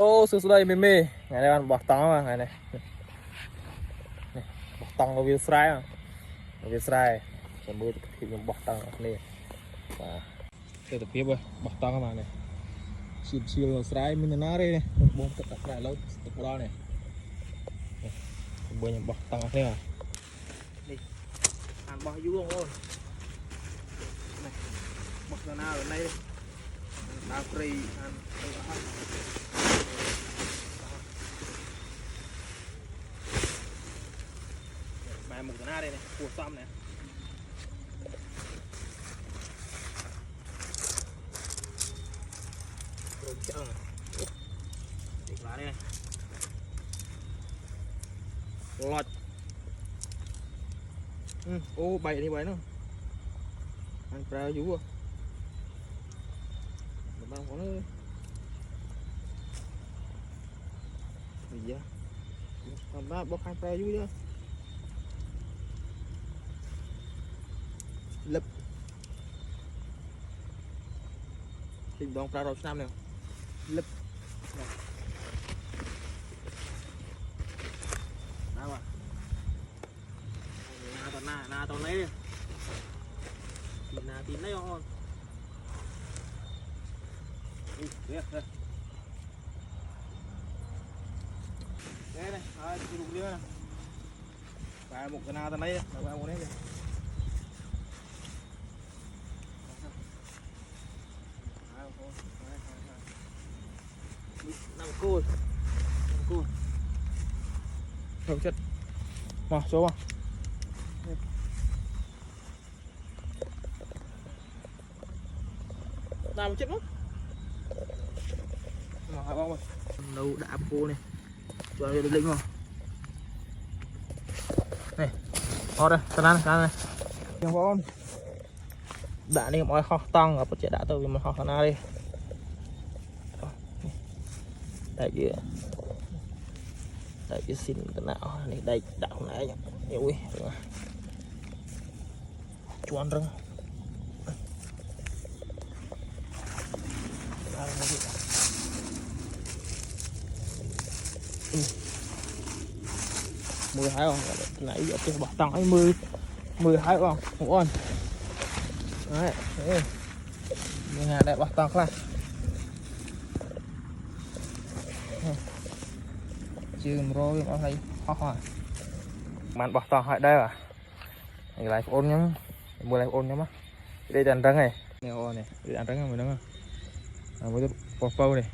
Ô, sữa đây mê mê, ngày nay ăn bọt tong mà ngày này, bọt tong có viên sài mà, viên sài, còn mưa thì dùng bọt tong này, và đây là phía bọt tong mà này, chiên chiên sài mình nó đây này, bông tất cả lâu, tất đó này, bây giờ bọt tong này à, đi, ăn bọt dữ luôn ôi, này, bọt nào ở đây, đào free ăn, một cái na đây này, cua xăm này, rồi chợ, đỉnh lá đây này, lọt, ô bày đi bày nữa, ăn pra dú à, bao có nữa, gì vậy, làm ba bóc ăn pra dú chứ. Lấp tình đong pra rau nam này lấp nào à na tao lấy tin lấy không đây này cái đục đi này và một cái na tao lấy và một đấy năm cua không chết mà số mà làm chết mất mà hai bông rồi đâu đã cô này cho nó linh không này ho đây cái này em con đã đi mọi khó tăng ở bậc đã tôi mà họ na đi đây chứ xin cái nào này đây đạo này nhiều ui chuan răng mười hai không nãy giờ tôi bỏ tăng ấy mười hai không ngon đấy mười hai đây bỏ tăng lại chưa rồi nó thấy ho màn bọt to hỏi đây à này lại ôn nhá mua lại ôn nhá má đây đàn trắng này nè ô này đàn trắng mình đúng không với cái bọt này